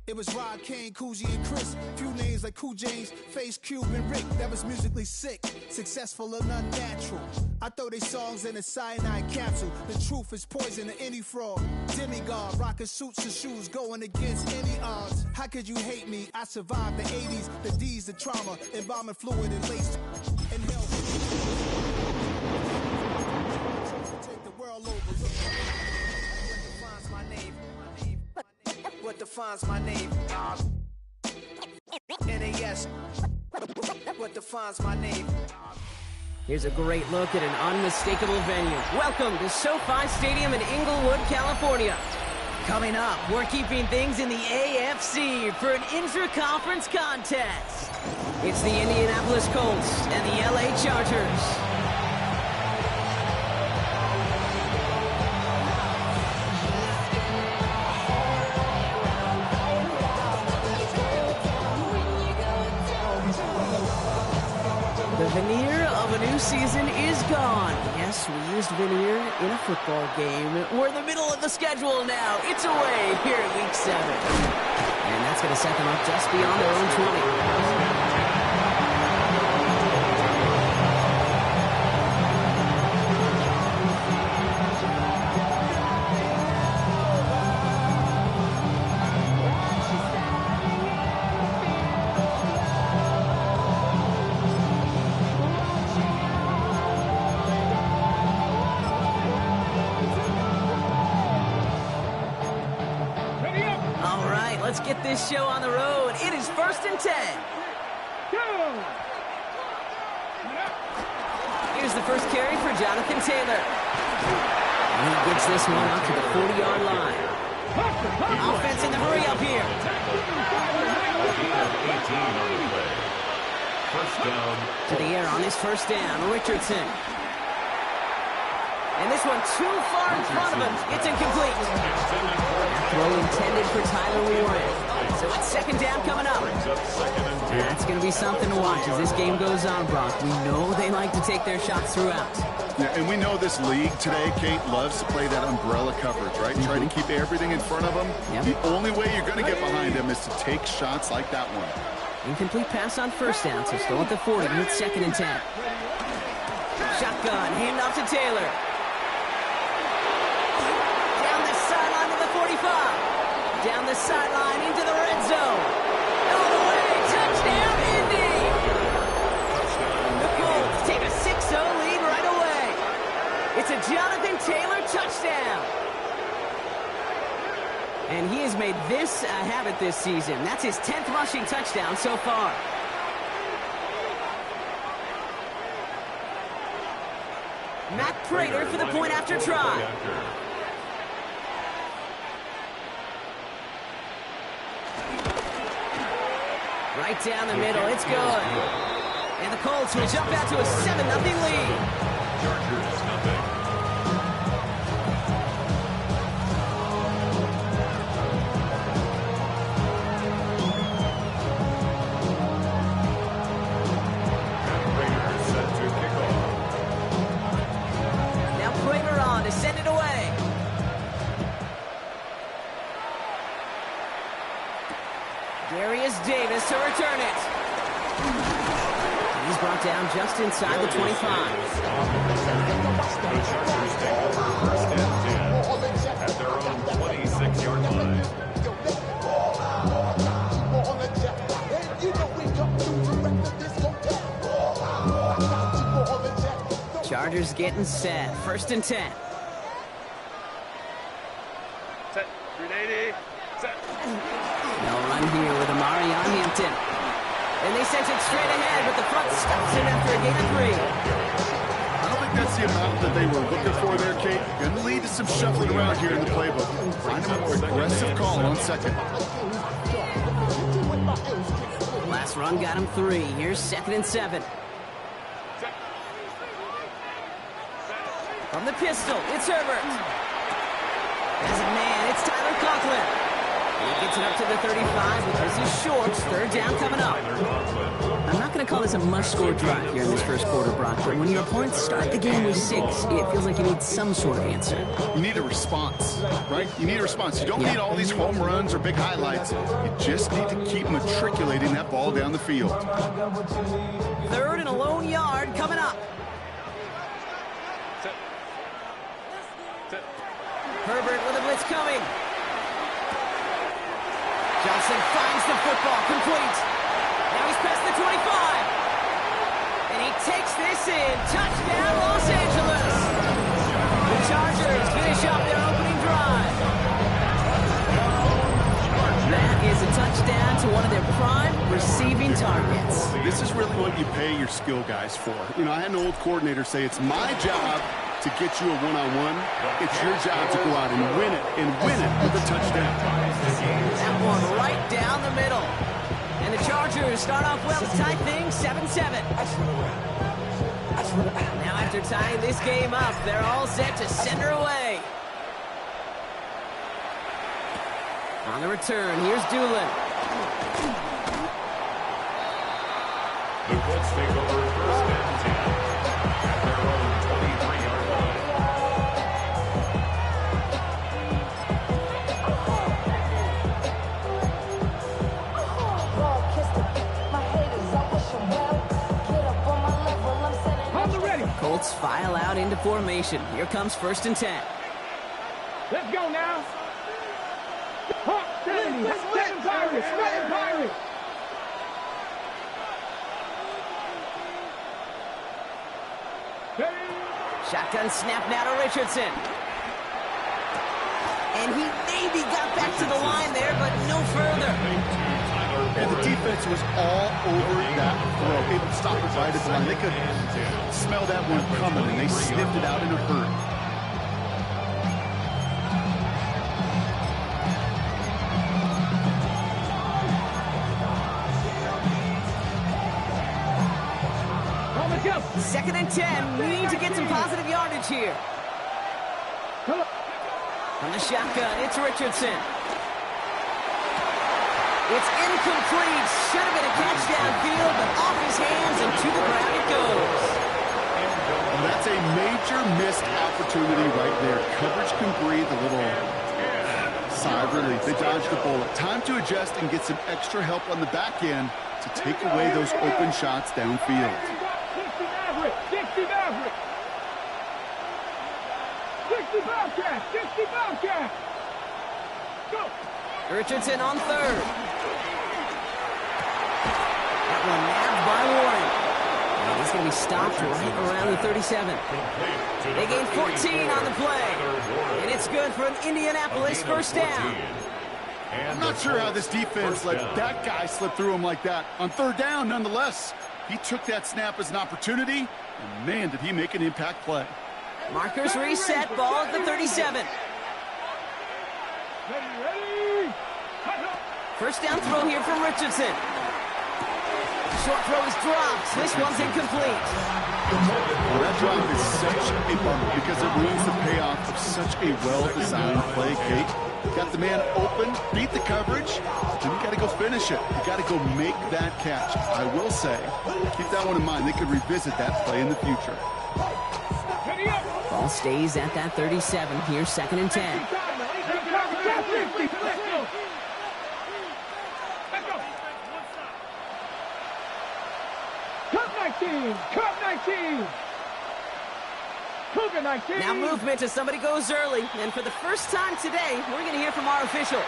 It was Rod, Kane, Coogee, and Chris. Few names like Cool James, Face, Cube, and Rick. That was musically sick, successful and unnatural. I throw they songs in a cyanide capsule. The truth is poison to any fraud. Demigod, rocking suits and shoes, going against any odds. How could you hate me? I survived the 80s, the D's, the trauma, embalming fluid and lace. And hell, take the world over. What defines my name? What defines my name? NAS. What defines my name? Here's a great look at an unmistakable venue. Welcome to SoFi Stadium in Inglewood, California. Coming up, we're keeping things in the AFC for an intra-conference contest. It's the Indianapolis Colts and the LA Chargers. The veneer of a new season is gone. Yes, we used veneer in a football game. We're in the middle of the schedule now. It's away here in Week 7. And that's going to set them up just beyond their own 20. Let's get this show on the road. It is 1st and 10. Here's the first carry for Jonathan Taylor. And he gets this one up to the 40-yard line. Offense in the hurry up here. To the air on this first down, Richardson. And this one too far in front of him. It's incomplete. Throw intended for Tyler Warren. So it's second down coming up. That's going to be something to watch as this game goes on, Brock. We know they like to take their shots throughout. Yeah, and we know this league today, Kate, loves to play that umbrella coverage, right? Try to keep everything in front of them. Yep. The only way you're going to get behind them is to take shots like that one. Incomplete pass on first down, so still at the 40 with 2nd and 10. Shotgun, hand off to Taylor. 45. Down the sideline into the red zone. All the way. Touchdown, Indy. The Colts take a 6-0 lead right away. It's a Jonathan Taylor touchdown. And he has made this a habit this season. That's his 10th rushing touchdown so far. Matt Prater for the point after try. Right down the middle, it's good. And the Colts will jump out to a 7-0 lead. Chargers, nothing. Prater set to kick off. Now Prater on to send it away. Darius Davis to return it. He's brought down just inside the 25. The Chargers take over 1st and 10 at their own 26-yard line. Chargers getting set. 1st and 10. Set. 380. Set. They'll run here with Amari on Hampton. And they sent it straight ahead, but the front stops him after a gain of 3. I don't think that's the amount that they were looking for there, Kate. Going to lead to some shuffling around here in the playbook. Find a more aggressive call on 2nd. Last run got him 3. Here's 2nd and 7. From the pistol, it's Herbert. As a man, it's Tyler Conklin. And he gets it up to the 35, but this is short. Third down coming up. I'm not going to call this a must-score drive here in this first quarter, Brock, but when your opponents start the game with 6, it feels like you need some sort of answer. You need a response, right? You need a response. You don't need all these home runs or big highlights. You just need to keep matriculating that ball down the field. Third and a lone yard coming up. Herbert with a blitz coming. Johnson finds the football, complete. Now he's past the 25. And he takes this in. Touchdown, Los Angeles. The Chargers finish up their opening drive. That is a touchdown to one of their prime receiving targets. This is really what you pay your skill guys for. You know, I had an old coordinator say, it's my job to get you a one-on-one. It's your job to go out and win it with a touchdown. That one right down the middle. And the Chargers start off well to tie things 7-7. Now after tying this game up, they're all set to send her away. On the return, here's Doolin. The Colts take over first and 10 at their own 23-yard line. Colts file out into formation. Here comes first and 10. Let's go now. Hawk 70. Spreading Pirates. Spreading Pirates. Shotgun snap now to Richardson. And he maybe got back to the line there, but no further. And the defense was all over that throw. Able to stop it right at the line. They could smell that one coming, and they sniffed it out in a hurry. Second and 10. We need to get some positive yardage here. From the shotgun, it's Richardson. It's incomplete. Should have been a catch downfield, but off his hands and to the ground it goes. And that's a major missed opportunity right there. Coverage can breathe a little sigh of relief. They dodged the bullet. Time to adjust and get some extra help on the back end to take away those open shots downfield. 60 Maverick. 60 Bobcat. 60 Bobcat. Go. Richardson on third. That one nabbed by Warren. And he's going to be stopped right around the 37. They gain 14 on the play. And it's good for an Indianapolis first down. I'm not sure how this defense let that guy slip through him like that. On third down, nonetheless, he took that snap as an opportunity. And man, did he make an impact play. Markers reset, ball at the 37. First down throw here from Richardson. Short throw is dropped. This one's incomplete. Well, that drop is such a bummer because it ruins the payoff of such a well-designed play, Kate. Got the man open, beat the coverage, then you got to go finish it. You got to go make that catch. I will say, keep that one in mind. They could revisit that play in the future. Ball stays at that 37. Here's second and 10. Cup 19. Cougar 19. Now movement as somebody goes early. And for the first time today, we're going to hear from our officials.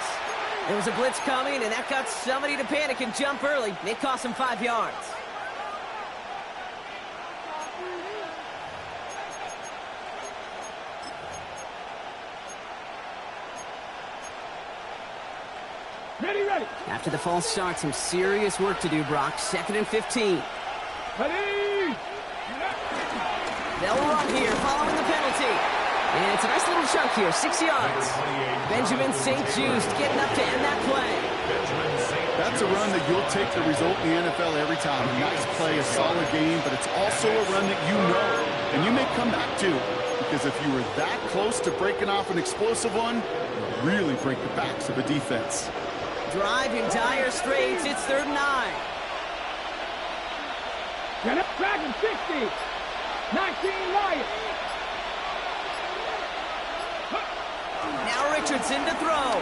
There was a blitz coming, and that got somebody to panic and jump early. It cost them 5 yards. Ready. After the false start, some serious work to do, Brock. Second and 15. Ready. They'll run here following the penalty. And it's a nice little chunk here, 6 yards. Benjamin St. Just getting up to end that play. That's a run that you'll take the result in the NFL every time. A nice play, a solid game, but it's also a run that you know, and you may come back to. because if you were that close to breaking off an explosive one, you really break the backs of a defense. Drive in dire straits. It's 3rd and 9. Dragon 60. 19 Lions. Now Richardson to throw.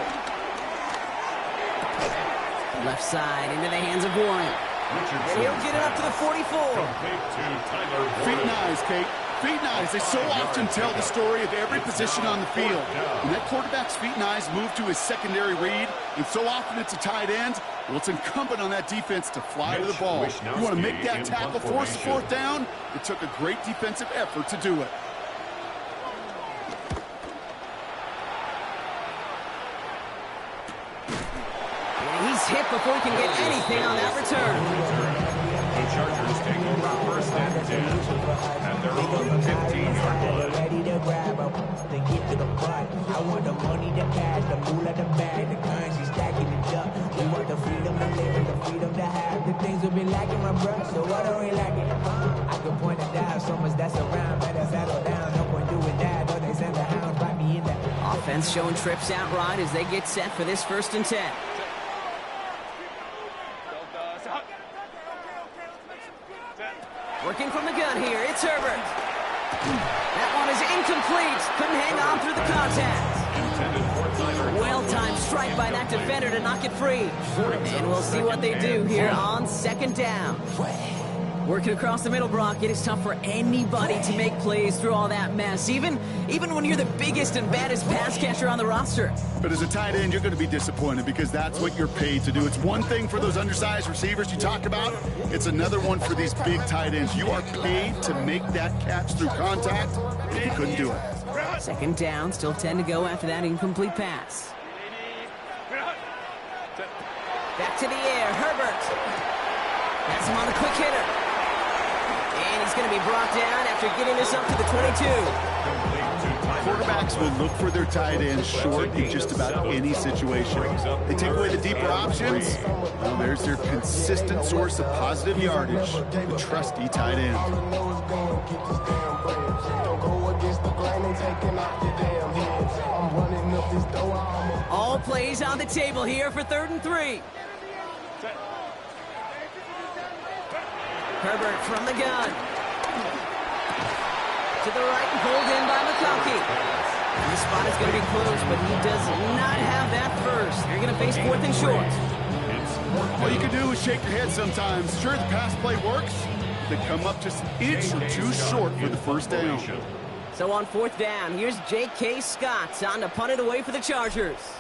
Left side into the hands of Warren. And he'll get it up to the 44. Feet and eyes, Kate. Feet and eyes. They so often tell the story of every position on the field. When that quarterback's feet and eyes move to his secondary read, and so often it's a tight end, well, it's incumbent on that defense to fly to the ball. You want to make that tackle, force the 4th down? It took a great defensive effort to do it. He's hit before he can get anything on that return. The Chargers take over 1st and 10 at their own 15-yard line. Ready to grab up, to get to the butt. I want the money, the cash, the moolah, the bag, the currency stacking it up. We want the freedom to live and the freedom to have. The things will be lacking, my bruh, so what are we lacking? I can point it down, so much that's around. Better settle down, no point doing that. Or they send the hounds by me in that. Offense showing trips out right as they get set for this 1st and 10. Working from the gun here, it's Herbert. That one is incomplete. Couldn't hang on through the contact. Well-timed strike by that defender to knock it free. And we'll see what they do here on 2nd down. Working across the middle, Brock, it is tough for anybody to make plays through all that mess, even when you're the biggest and baddest pass catcher on the roster. But as a tight end, you're going to be disappointed because that's what you're paid to do. It's one thing for those undersized receivers you talk about. It's another one for these big tight ends. You are paid to make that catch through contact, and you couldn't do it. 2nd down, still 10 to go after that incomplete pass. Back to the air, Herbert. That's him on the quick hitter. And he's going to be brought down after getting this up to the 22. Quarterbacks will look for their tight ends short in just about any situation. They take away the deeper options. Well, there's their consistent source of positive yardage, the trusty tight end. All plays on the table here for 3rd and 3. Herbert from the gun. To the right and pulled in by McConkey. And the spot is going to be close, but he does not have that first. They're going to face 4th and short. All you can do is shake your head sometimes. Sure, the pass play works. They come up just an inch or two short for the 1st down. So on 4th down, here's J.K. Scott on to punt it away for the Chargers.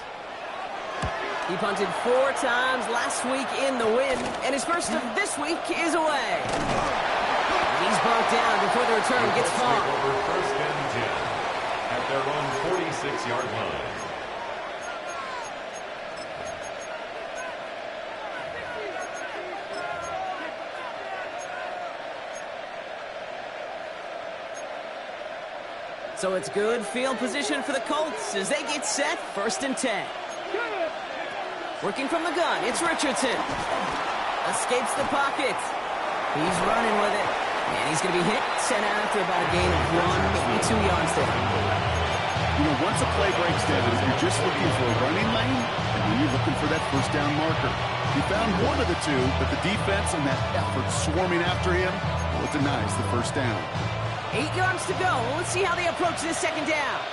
He punted 4 times last week in the win, and his first of this week is away. And he's brought down before the return gets far. Over 1st and 10 at their own 46-yard line. So it's good field position for the Colts as they get set 1st and 10. Working from the gun, it's Richardson. Escapes the pocket. He's running with it. And he's going to be hit, sent out after about a gain of 1, maybe 2 yards there. You know, once a play breaks down, if you're just looking for a running lane, and then you're looking for that 1st down marker. He found one of the two, but the defense and that effort swarming after him, well, it denies the 1st down. 8 yards to go. Let's see how they approach this 2nd down.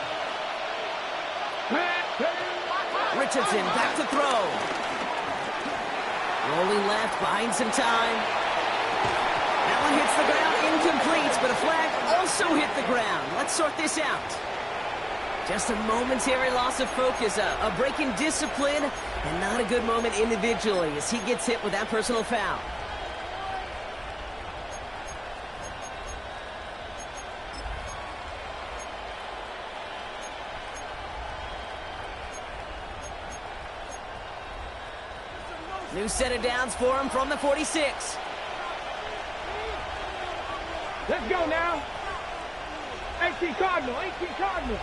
Richardson back to throw. Rolling left, buying some time. That one hits the ground, incomplete, but a flag also hit the ground. Let's sort this out. Just a momentary loss of focus, a break in discipline, and not a good moment individually as he gets hit with that personal foul. New set of downs for him from the 46. Let's go now. 18 Cardinal, 18 Cardinal.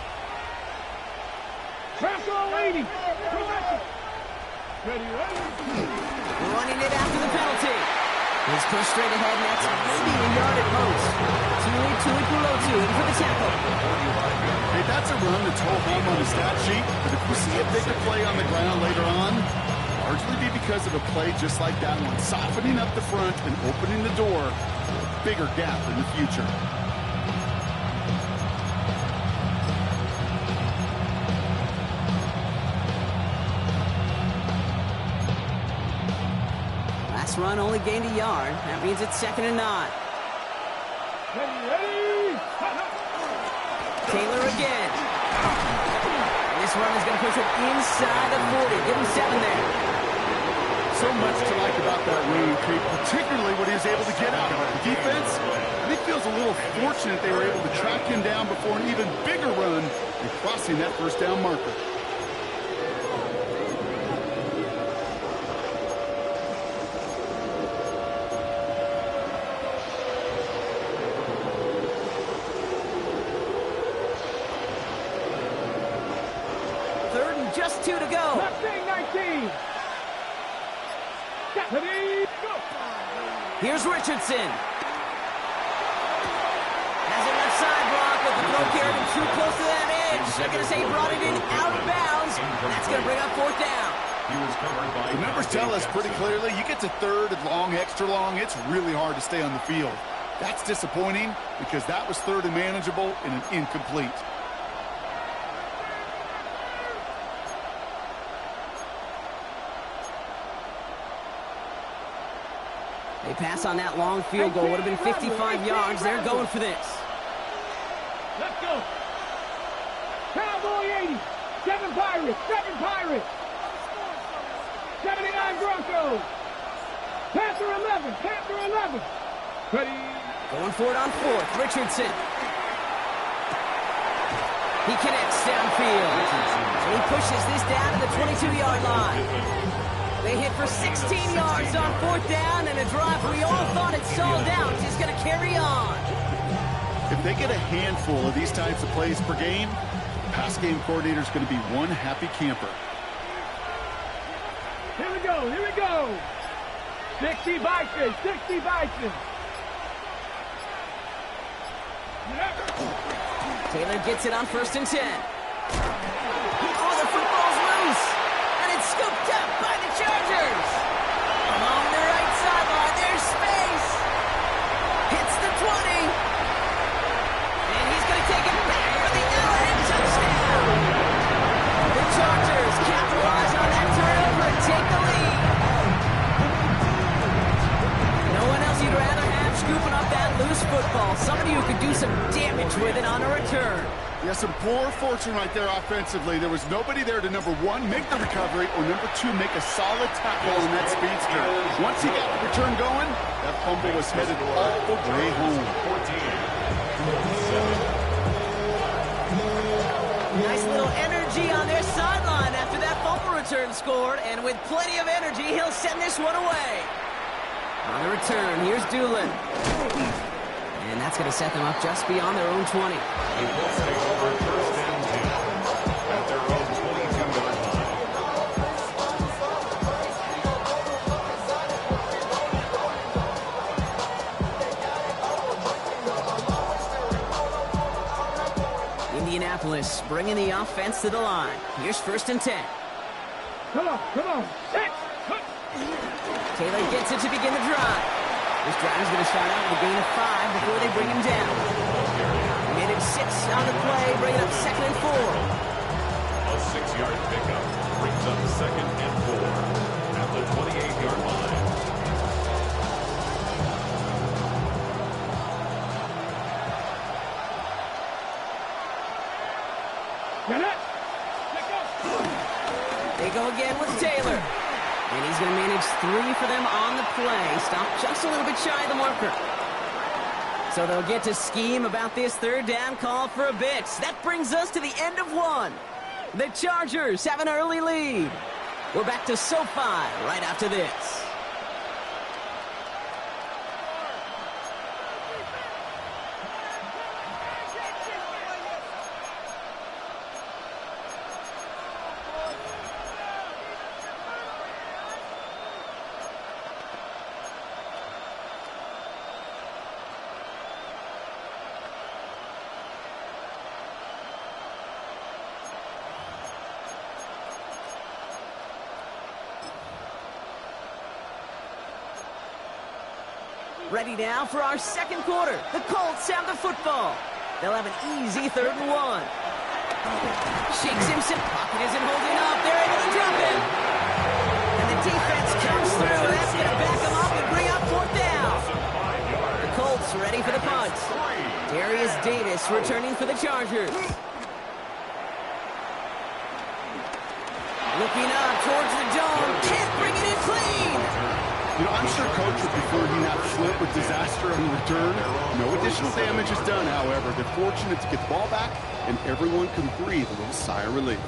Pressure on 80. Ready. Running it after the penalty. He's pushed straight ahead, and that's maybe a yard at most. Tuli Kulotu in for the tackle. Hey, that's a run that's ho-hum on the stat sheet, but if we see a bigger play on the ground later on, largely be because of a play just like that one, softening up the front and opening the door for a bigger gap in the future. Last run only gained a yard. That means it's 2nd and 9. Taylor again. This run is going to push it inside the 40. Give him 7 there. So much to like about that run, Kate, particularly when he was able to get out. The defense, I think, feels a little fortunate they were able to track him down before an even bigger run and crossing that first down marker. Just 2 to go. 19. Here's Richardson. Has a left side block, but the throw carried him too close to that edge. They're going to say he brought it in out of bounds. That's going to bring up 4th down. The numbers tell us pretty clearly, you get to 3rd and long, extra long, it's really hard to stay on the field. That's disappointing because that was 3rd and manageable and an incomplete. They pass on that long field goal. Would have been 55 yards. They're going for this. Let's go. Cowboy 80. 7 Pirates. 7 Pirates. 79 Broncos. Panther 11. Panther 11. Ready. Going for it on 4th. Richardson. He connects downfield. So he pushes this down to the 22-yard line. They hit for 16 yards on 4th down, and a drive we all thought it stalled out is going to carry on. If they get a handful of these types of plays per game, the pass game coordinator is going to be one happy camper. Here we go. Here we go. 60 Bison. 60 Bison. Taylor gets it on 1st and 10. Oh, the football's loose. And it's scooped up by the Chargers. Along the right sideline, there's space. Hits the 20. And he's going to take it back for the Allen touchdown. The Chargers capitalize on that turnover and take the lead. No one else you'd rather have scooping up that loose football. Somebody who could do some damage with it on a return. Yeah, some poor fortune right there offensively. There was nobody there to, number 1, make the recovery, or number 2, make a solid tackle on that speedster. Once he got the return going, that fumble was headed all the way home. Nice little energy on their sideline after that fumble return scored, and with plenty of energy, he'll send this one away. On the return, here's Doolin. And that's going to set them up just beyond their own 20. The Colts take over 1st and 10 at their own 22-yard line. Indianapolis bringing the offense to the line. Here's 1st and 10. Come on. Come on. Taylor gets it to begin the drive. This drive is going to start out with a gain of 5 before they bring him down. Made it 6 on the play, bring it up 2nd and 4. A 6-yard pickup brings up 2nd and 4 at the 28-yard line. Get it. They go again with Taylor. And he's going to manage 3 for them on the play. Stop just a little bit shy of the marker. So they'll get to scheme about this 3rd down call for a bit. That brings us to the end of 1. The Chargers have an early lead. We're back to SoFi right after this. Ready now for our second quarter. The Colts have the football. They'll have an easy 3rd and 1. Shakes himself. Pocket isn't holding up. They're able to drop him. And the defense comes through. That's going to back him up and bring up 4th down. The Colts ready for the punt. Darius Davis returning for the Chargers. Looking up towards the dome. Can't bring it in clean. You know, I'm sure Coach would prefer he not flip with disaster on the return. No additional damage is done, however. They're fortunate to get the ball back, and everyone can breathe a little sigh of relief.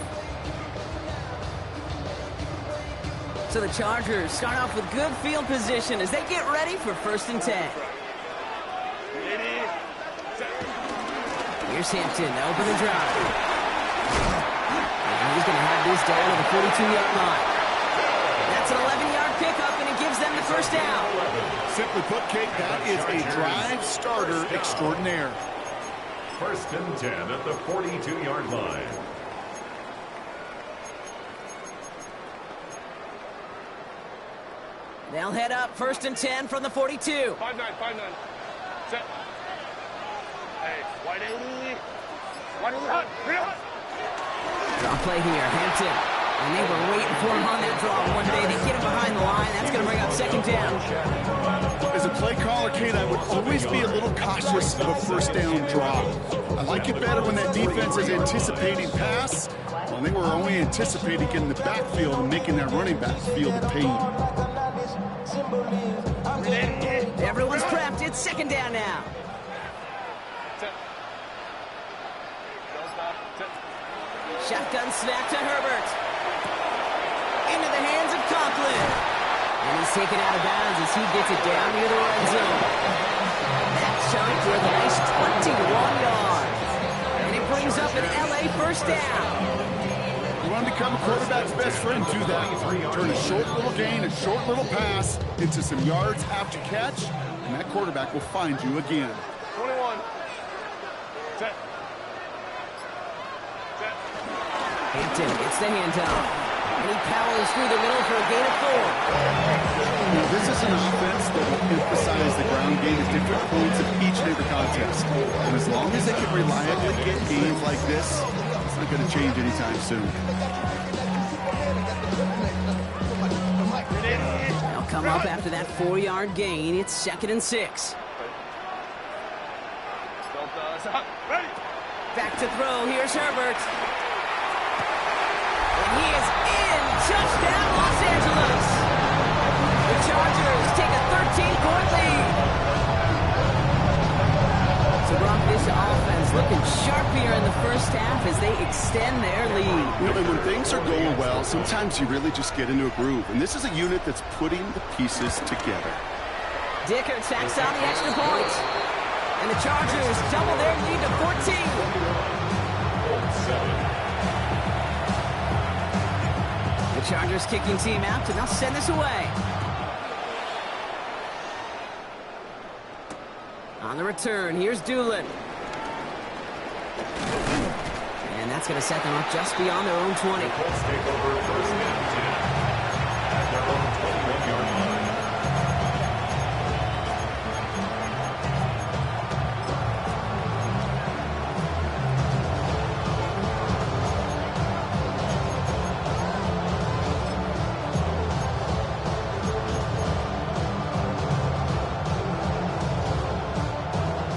So the Chargers start off with good field position as they get ready for 1st and 10. Here's Hampton to open the drive. And he's going to have this down to the 42-yard line. That's an 11-yard pickup, and it gives them the 1st down. Simply put, Kate, that is a drive starter extraordinaire. 1st and 10 at the 42-yard line. They'll head up 1st and 10 from the 42. 5-9, 5-9. Set. Hey, wide 80. Wide hot. Draw play here, Hampton. And they were waiting for him on that draw one day. They get him behind the line. That's going to bring up 2nd down. As a play caller, Kate, I would always be a little cautious of a 1st down draw. I like it better when that defense is anticipating pass. Well, they were only anticipating getting the backfield and making their running back feel the pain. Everyone's prepped. It's 2nd down now. Shotgun snap to Herbert. Into the hands of Conklin. And he's taken out of bounds as he gets it down near the red zone. That chunk with a nice 21 yards. And it brings up an LA 1st down. You want to become a quarterback's best friend, do that. Turn a short little gain, a short little pass into some yards after catch, and that quarterback will find you again. 21. Set. Hampton gets the handoff. And he powers through the middle for a gain of 4. Now, this is an offense that will emphasize the ground game at different points of each and every contest. And as long as they can reliably get games like this, it's not going to change anytime soon. They'll come up after that 4-yard gain. It's 2nd and 6. Back to throw. Here's Herbert. And he is in. Touchdown, Los Angeles. The Chargers take a 13-point lead. So, Brock, this offense looking sharp here in the 1st half as they extend their lead. You know, and when things are going well, sometimes you really just get into a groove. And this is a unit that's putting the pieces together. Dicker tacks on the extra point. And the Chargers double their lead to 14. The Chargers kicking team out, and they'll send this away. On the return, here's Doolin. And that's going to set them up just beyond their own 20. The Colts take over 1st and 10 at their own 21-yard line.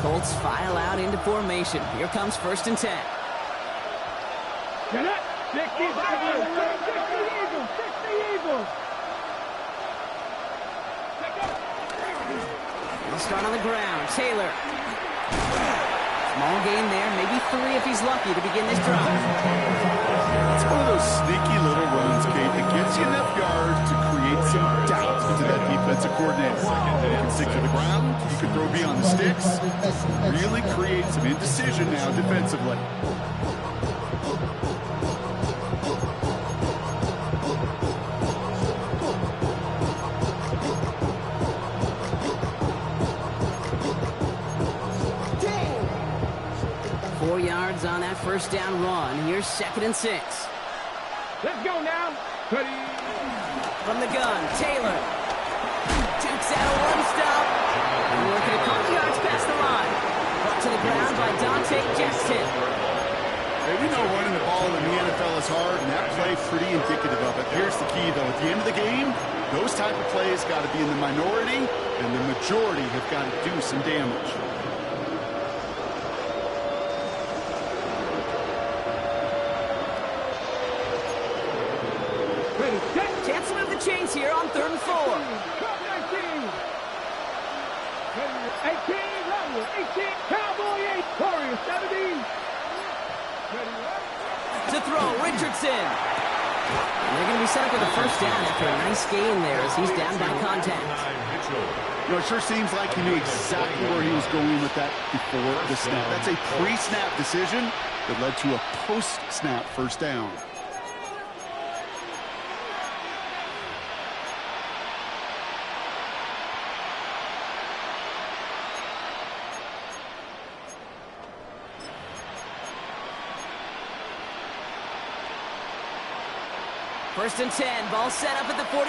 Colts file out into formation. Here comes 1st and 10. Get it. 60 Eagles. 60 Eagles. They'll start on the ground. Taylor. Small gain there. Maybe 3 if he's lucky to begin this drive. It's one of those sneaky little runs, Kate, that gets you enough yards to create some doubt into that defensive coordinator. You can stick to the ground. You can throw beyond the sticks. Really create some indecision now defensively. 4 yards on that 1st down run. Here's 2nd and 6. Let's go now. Ready. From the gun, Taylor. Takes out a 1-stop. And Dante Jackson. Hey, we know running the ball in the NFL is hard, and that play pretty indicative of it. Here's the key, though. At the end of the game, those type of plays got to be in the minority, and the majority have got to do some damage. Chance to move the chains here on 3rd and 4. 18, Level 18, Cowboy 8, Warrior 17. To throw, Richardson. And they're going to be set up with a first down after a nice gain there as he's down by contact. You know, it sure seems like he knew exactly where he was going with that before the snap. That's a pre-snap decision that led to a post-snap first down. First and 10, ball set up at the 48.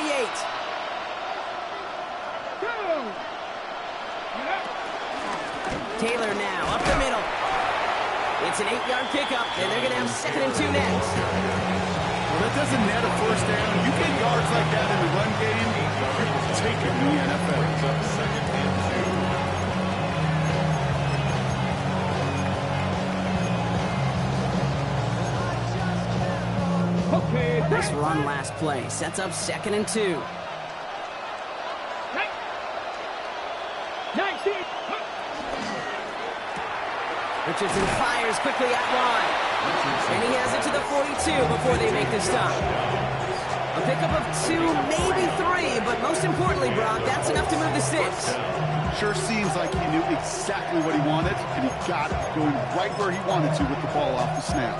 Taylor now, up the middle. It's an 8-yard pickup, and they're going to have 2nd and 2 next. Well, that doesn't net a first down. You get yards like that in the run game, you're taking the NFL. 2nd and 2. Okay. Nice run last play. Sets up 2nd and 2. 19. Richardson fires quickly out wide. And he has it to the 42 before they make the stop. A pickup of 2, maybe 3, but most importantly, Brock, that's enough to move the sticks. Sure seems like he knew exactly what he wanted, and he got it going right where he wanted to with the ball off the snap.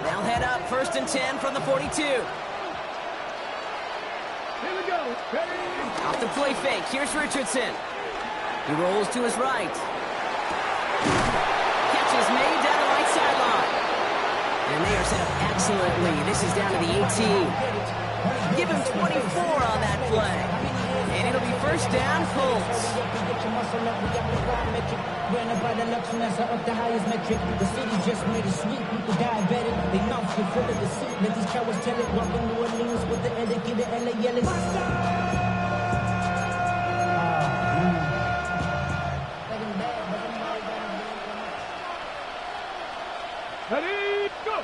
They'll head up 1st and 10 from the 42. Here we go. Ready? Off the play fake, here's Richardson. He rolls to his right. Catch is made down the right sideline. And they are set up excellently. This is down to the 18. Give him 24 on that play. And it'll be first down, Colts. The highest metric. The city just made it sweet. People diabetic. They mouths get full of deceit. Let these cowards tell it. Walking New Orleans with the etiquette. The LA yelling. Ready? Go.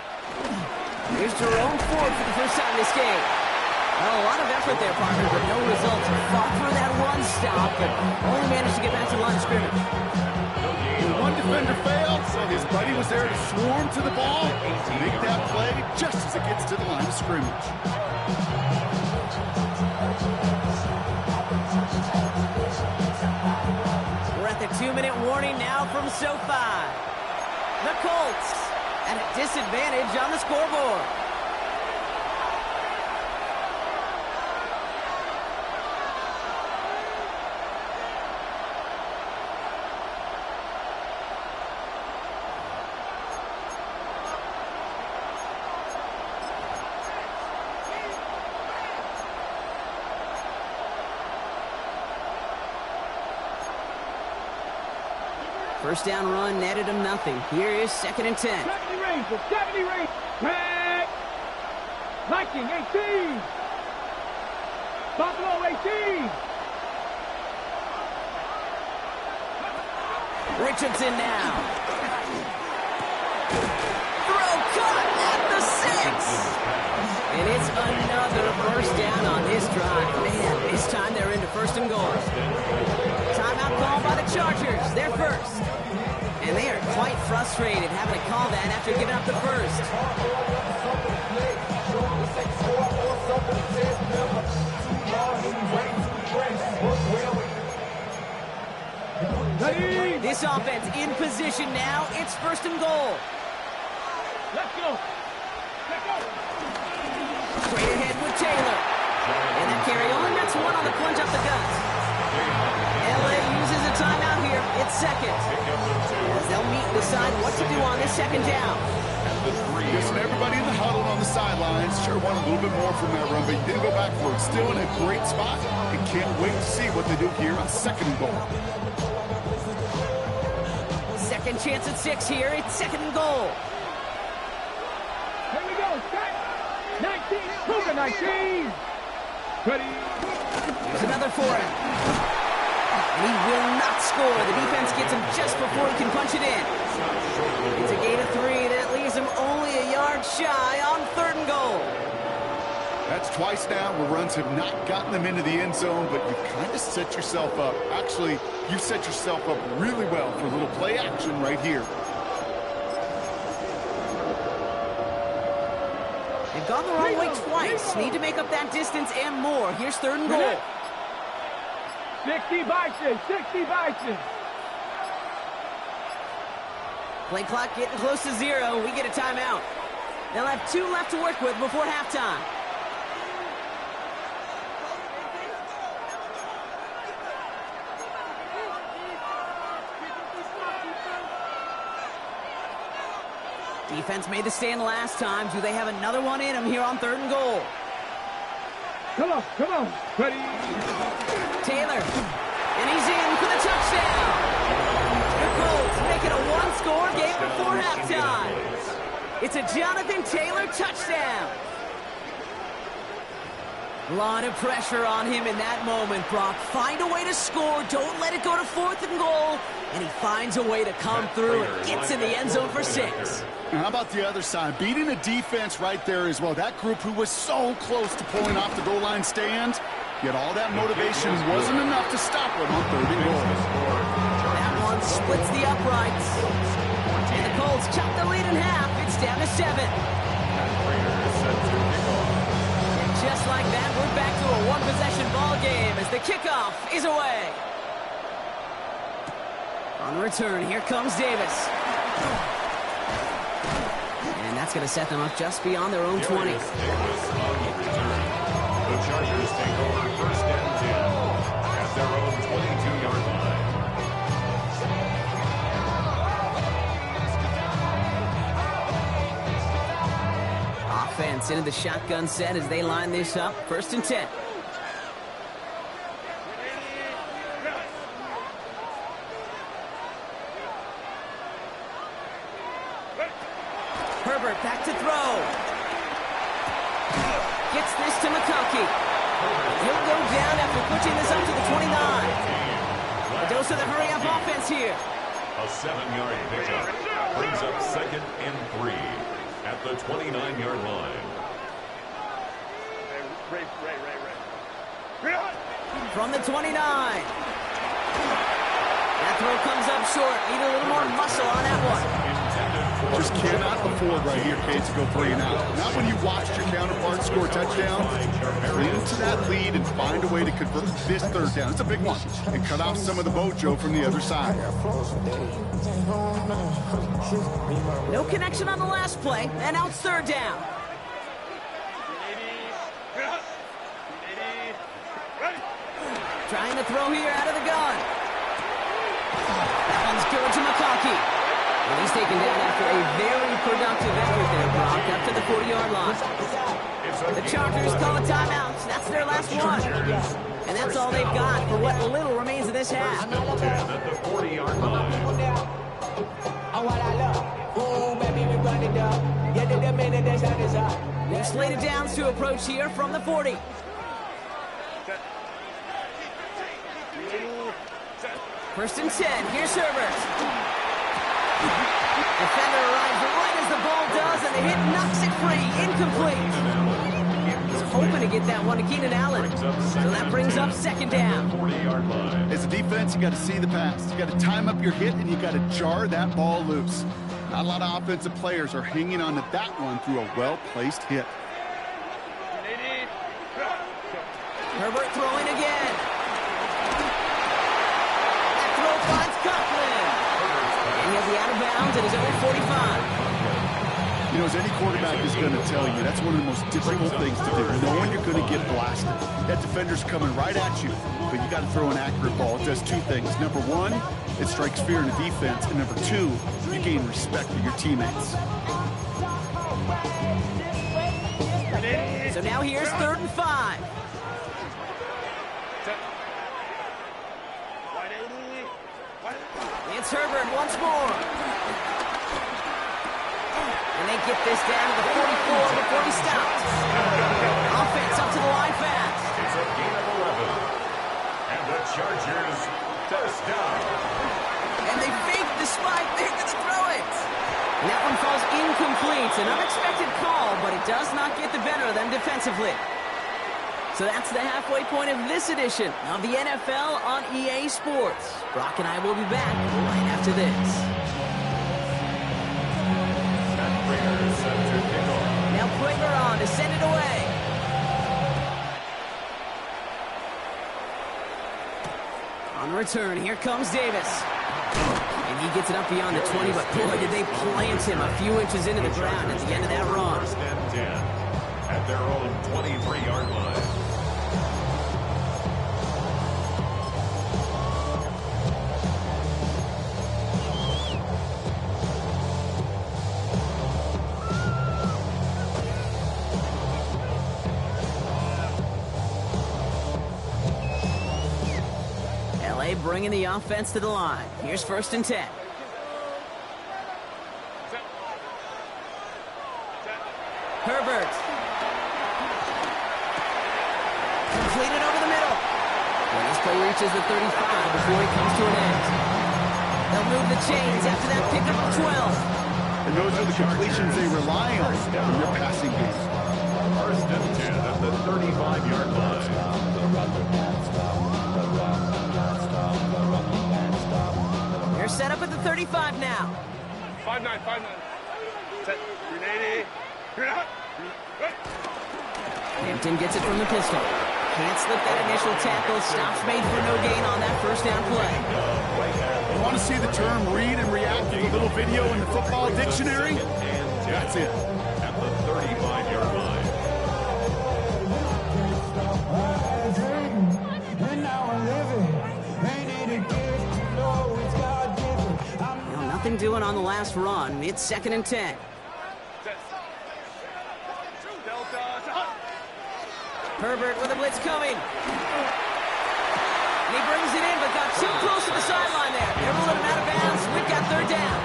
Here's Jerome Ford for the first time in this game. Well, a lot of effort there, partner, but no results. Fought for that run stop, but only managed to get back to the line of scrimmage. When one defender failed, so his buddy was there to swarm to the ball, make that play just as it gets to the line of scrimmage. We're at the 2-minute warning now from SoFi. The Colts at a disadvantage on the scoreboard. First down run netted him nothing. Here is 2nd and 10. 70 range. 70 range. Back. Viking 18. Buffalo 18. Richardson now. Throw caught at the 6. And it's another first down on this drive. Man, this time they're into 1st and goal. Timeout called by the Chargers. They're first. And they are quite frustrated having to call that after giving up the first. Ready? This offense in position now. It's 1st and goal. Let's go. Let's go. Straight ahead with Taylor. And that carry on. That's one on the plunge up the gut. LA uses a timeout here. It's 2nd. As they'll meet and decide what to do on this 2nd down. Listen, everybody in the huddle on the sidelines sure have wanted a little bit more from that run, but he didn't go back for it. Still in a great spot, and can't wait to see what they do here on 2nd and goal. Second chance at 6 here. It's 2nd and goal. Here we go. Set. 19. Move it, 19. Ready. Here's another for him. And he will not score. The defense gets him just before he can punch it in. It's a gain of 3. That leaves him only a yard shy on 3rd and goal. That's twice now where runs have not gotten them into the end zone, but you've kind of set yourself up. Actually, you've set yourself up really well for a little play action right here. They've gone the wrong way twice. Need to make up that distance and more. Here's 3rd and goal. 60 Bison. 60 Bison. Play clock getting close to 0. We get a timeout. They'll have 2 left to work with before halftime. Defense made the stand last time. Do they have another one in them here on 3rd and goal? Come on, come on. Ready. Taylor. And he's in for the touchdown. The Colts make it a 1-score game before halftime. It's a Jonathan Taylor touchdown. A lot of pressure on him in that moment, Brock. Find a way to score. Don't let it go to 4th and goal. And he finds a way to come through and gets in the end zone for 6. And how about the other side? Beating a defense right there as well. That group who was so close to pulling off the goal line stand, yet all that motivation wasn't enough to stop them on 3rd and goal. That one splits the uprights. And the Colts chop the lead in half. It's down to 7. And just like that, we're back to a 1-possession ball game as the kickoff is away. On return, here comes Davis. And that's going to set them up just beyond their own 20. The Chargers take over 1st and 10 at their own 22-yard line. Offense into the shotgun set as they line this up. 1st and 10. Herbert back to throw. Gets this to McConkey. He'll go down after pushing this up to the 29. A dose of the hurry-up offense here. A 7-yard pickup brings up 2nd and 3 at the 29-yard line. From the 29. That throw comes up short. Need a little more muscle on that one. Just cannot afford right here, Kate, to go 3 and out. Not when you watched your counterpart score a touchdown. Lead into that lead and find a way to convert this 3rd down. It's a big one. And cut off some of the mojo from the other side. No connection on the last play, and now it's 3rd down. Trying to throw here out of the gun. That one's going to McConkey. And he's taken down after a very productive effort there, Brock, up to the 40-yard line. The Chargers call a timeout. That's their last one. And that's all they've got for what little remains of this half. At the 40-yard line. New slated downs to approach here from the 40. First and 10. Here's Herbert. Defender arrives right as the ball does, and the hit knocks it free. Incomplete. He's hoping to get that one to Keenan Allen. So that brings up 2nd down. 40-yard line. As a defense, you got to see the pass. You got to time up your hit, and you got to jar that ball loose. Not a lot of offensive players are hanging on to that one through a well-placed hit. Herbert throwing again. That throw finds Coughlin. And he'll be out of bounds at his own 45. You know, as any quarterback is going to tell you, that's one of the most difficult things to do, knowing you're going to get blasted. That defender's coming right at you, but you got to throw an accurate ball. It does 2 things. Number 1, it strikes fear in the defense, and number 2, you gain respect for your teammates. So now here's 3rd and 5. It's Herbert once more. And they get this down to the 44 before he stops. Offense up to the line fast. It's a gain of 11. And the Chargers first down. And they fake the spike. They're going to throw it. And that one falls incomplete. An unexpected call, but it does not get the better of them defensively. So that's the halfway point of this edition of the NFL on EA Sports. Brock and I will be back right after this. Now Prager on to send it away. On the return, here comes Davis. And he gets it up beyond the 20, but boy, did they plant him a few inches into the ground at the end of that run. First and 10 at their own 23-yard line. Bringing the offense to the line. Here's 1st and 10. Herbert. Completed over the middle. And this play reaches the 35 before he comes to an end. They'll move the chains after that pickup of 12. And those are the completions they rely on in their passing game. 1st and 10 at the 35-yard line. They're set up at the 35 now. 5-9, 5-9. Set. Grenade. Grenade. Hampton gets it from the pistol. Can't slip that initial tackle. Stops made for no gain on that 1st down play. You want to see the term read and react in a little video in the football dictionary? That's it. At the 35-yard line. Nothing doing on the last run. It's 2nd and 10. Herbert with a blitz coming. And he brings it in, but got too close to the sideline there. They're a little out of bounds. We've got 3rd down.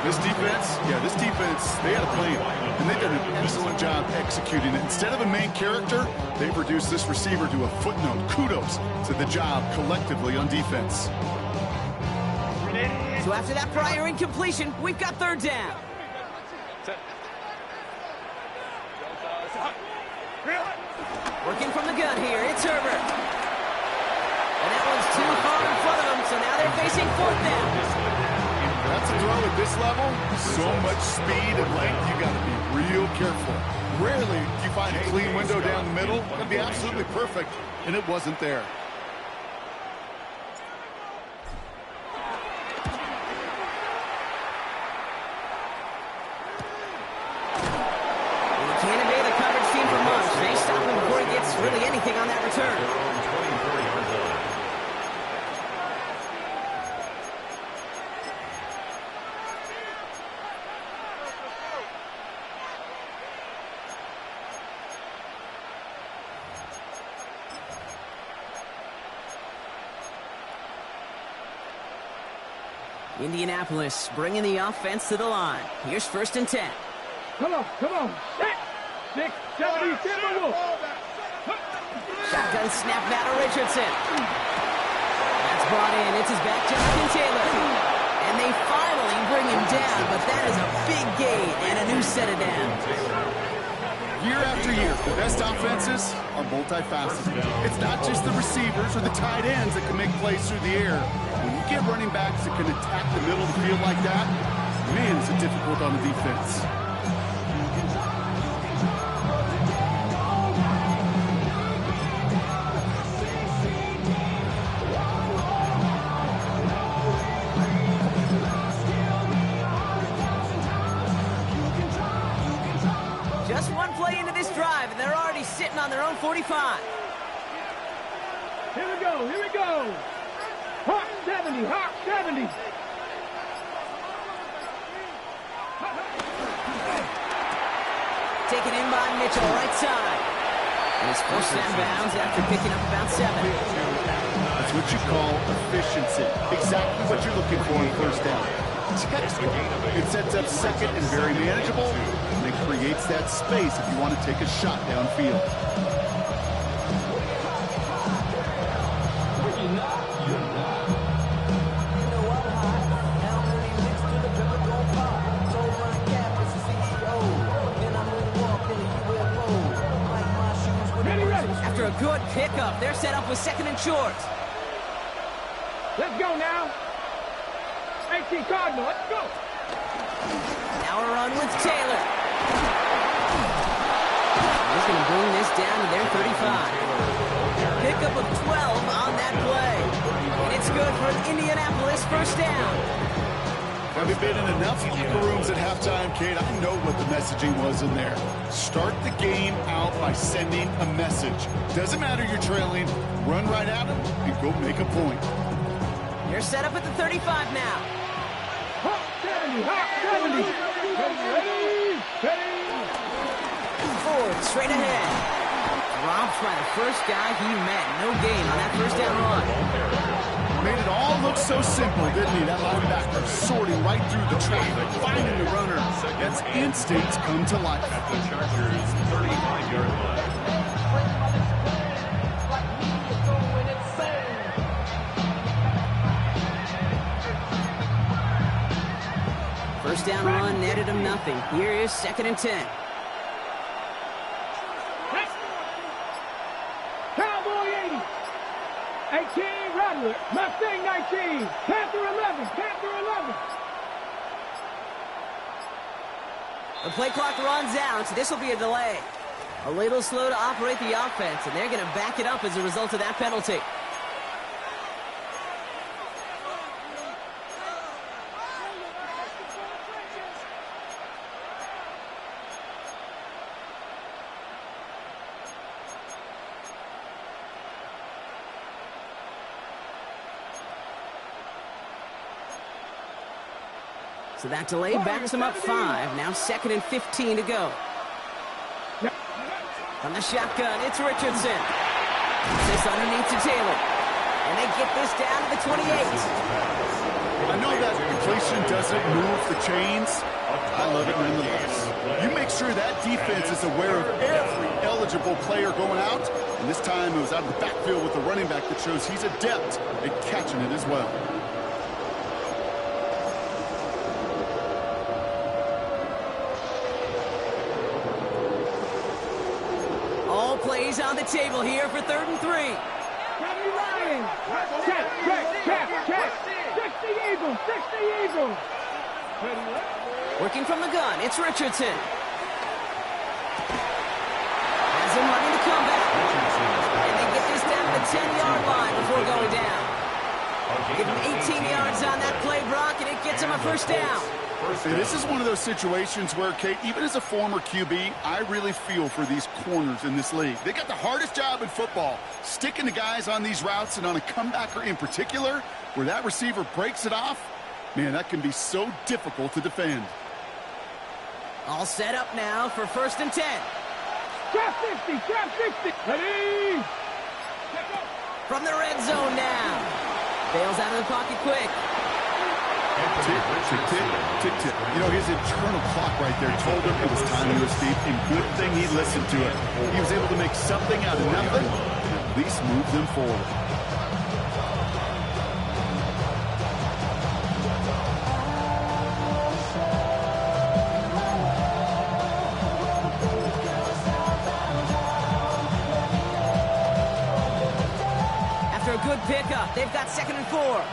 This defense, they had a plan, and they've done an excellent job executing it. Instead of a main character, they've reduced this receiver to a footnote. Kudos to the job collectively on defense. So after that prior incompletion, we've got 3rd down. Working from the gun here, it's Herbert. And that one's too far in front of them, so now they're facing 4th down. That's a throw at this level. So much speed and length, you got to be real careful. Rarely do you find a clean window down the middle. That'd be absolutely perfect, and it wasn't there. Really anything on that return. Indianapolis bringing the offense to the line. Here's 1st and 10. Come on. 6, 7, 7, Shotgun snap now to Richardson. That's brought in. It's his back, Jonathan Taylor. And they finally bring him down, but that is a big gain and a new set of downs. Year after year, the best offenses are multifaceted. It's not just the receivers or the tight ends that can make plays through the air. When you get running backs that can attack the middle of the field like that, man, is it difficult on the defense. Just one play into this drive, and they're already sitting on their own 45. Here we go. Hot 70. taken in by Mitchell, right side. And his first set bounds after picking up about 7. That's what you call efficiency. Exactly what you're looking for in first down. It sets up second and very manageable, and it creates that space if you want to take a shot downfield. After a good pickup, they're set up with 2nd and short. Let's go now. 18 Cardinal, let's go. Now a run with Taylor. He's going to bring this down to their 35. Pickup of 12 on that play. And it's good for an Indianapolis first down. Having been in enough locker rooms at halftime, Kate, I know what the messaging was in there. Start the game out by sending a message. Doesn't matter you're trailing, run right at them and go make a point. They're set up at the 35 now. Hot 70, hot 70. Ready. Ford straight ahead. Dropped by the first guy he met. No gain on that first down run. Made it all look so simple, didn't he? That linebacker sorting right through the traffic, finding the runner. That's instincts come to life. At the Chargers' 35-yard line. First down run netted him nothing. Here is 2nd and 10. Cowboy 80. 18, Rattler. Mustang 19. Panther 11. Panther 11. The play clock runs out. This will be a delay. A little slow to operate the offense, and they're going to back it up as a result of that penalty. So that delay backs him up 5. Now 2nd and 15 to go. From the shotgun, it's Richardson. This underneath to Taylor. And they get this down to the 28. I know that completion doesn't move the chains. I love it nonetheless. You make sure that defense is aware of every eligible player going out. And this time it was out of the backfield with the running back that shows he's adept at catching it as well. Plays on the table here for 3rd and 3. Check. 60 Eagles. 60 Eagles. Working from the gun, it's Richardson. Has him running the comeback. And they get this down to the 10-yard line before going down. Give him 18 yards on that play, Brock, and it gets him a first down. This is one of those situations where, Kate, even as a former QB, I really feel for these corners in this league. They got the hardest job in football, sticking to guys on these routes and on a comebacker in particular, where that receiver breaks it off. Man, that can be so difficult to defend. All set up now for 1st and 10. Trap 60. Ready. From the red zone now. Bails out of the pocket quick. Tick. You know, his internal clock right there told him it was time to his feet, and good thing he listened to it. He was able to make something out of nothing and at least move them forward. After a good pickup, they've got 2nd and 4.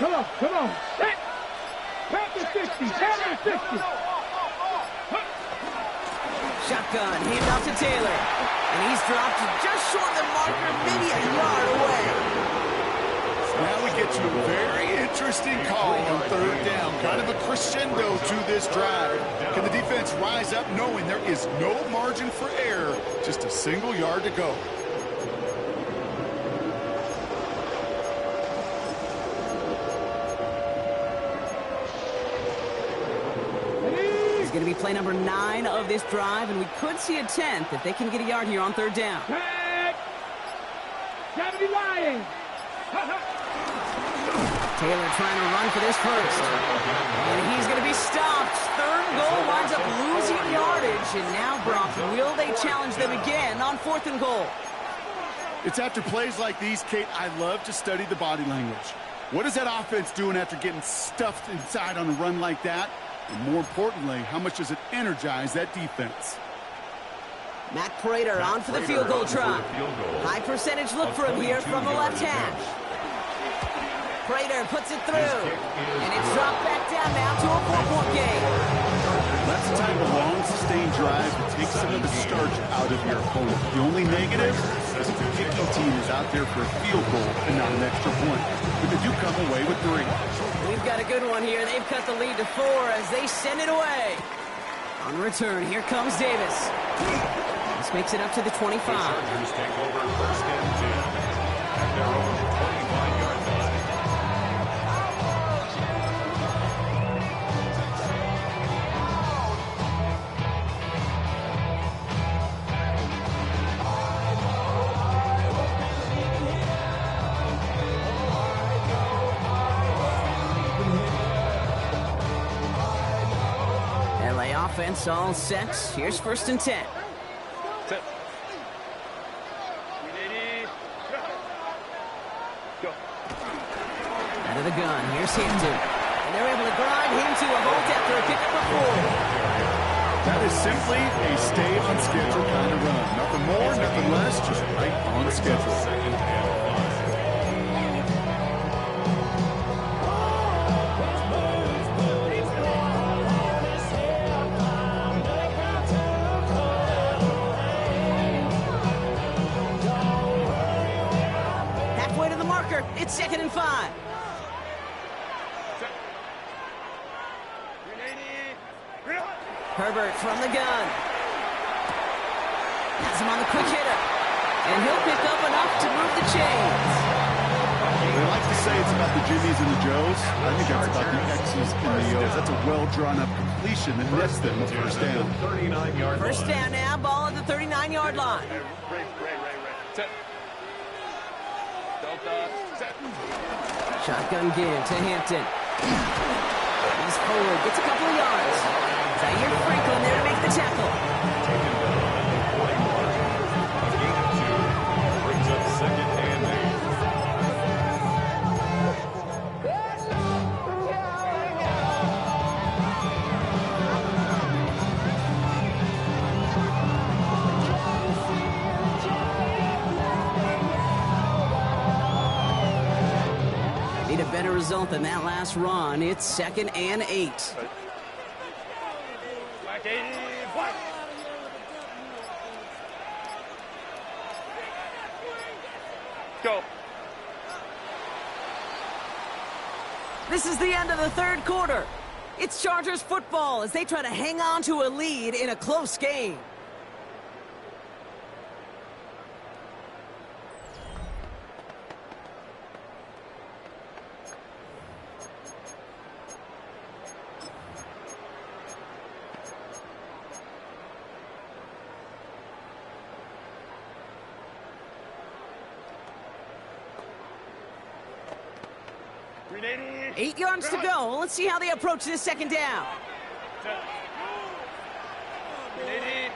Come on. Panther 60. Shotgun, hand off to Taylor. And he's dropped just short of the marker, maybe a yard away. Now we get to a very interesting call on 3rd down. Kind of a crescendo to this drive. Can the defense rise up knowing there is no margin for error, just a single yard to go? is going to be play number 9 of this drive, and we could see a 10th if they can get a yard here on 3rd down. Tag! 70 Lions! Taylor trying to run for this first. And he's going to be stopped. 3rd and goal winds up losing yardage. And now, Brock, will they challenge them again on 4th and goal? It's after plays like these, Kate, I love to study the body language. What is that offense doing after getting stuffed inside on a run like that? And more importantly, how much does it energize that defense? Matt Prater on for the field goal try. High percentage look for him here from the left hash. Prater puts it through. And it's dropped back down now to a 4-point game. That's the type of long, sustained drive that takes some of the starch out of your opponent. The only negative is if the kicking team is out there for a field goal and not an extra point. But they do come away with 3. We've got a good one here. They've cut the lead to 4 as they send it away. On return, here comes Davis. This makes it up to the 25. Chargers take over 1st and 10 at their own 25-yard line. LA offense all set. Here's 1st and 10. Set. Go. Out of the gun, here's Hinton. And they're able to grind him to a halt after a pickup of 4. That is simply a stay on schedule kind of run. Nothing more, nothing less, just right on schedule. 2nd and 5. Halfway to the marker, it's 2nd and 5. Herbert from the gun. Has him on the quick hitter. And he'll pick up enough to move the chains. They like to say it's about the Jimmies and the Joes. I think that's about the X's and the O's. That's a well-drawn-up completion that nets them a 1st down. 39-yard line. 1st down now, ball at the 39-yard line. Ray. Set. Delta. Set. Shotgun give to Hampton. He's forward, gets a couple of yards. Zaire Franklin there to make the tackle. Taken down at the 41. A gain of 2 brings up 2nd and 8. Need a better result than that last run. It's 2nd and 8. Black 80. Black. Go. This is the end of the 3rd quarter. It's Chargers football as they try to hang on to a lead in a close game. Grenade. 8 yards to go. Let's see how they approach this 2nd down. Grenade.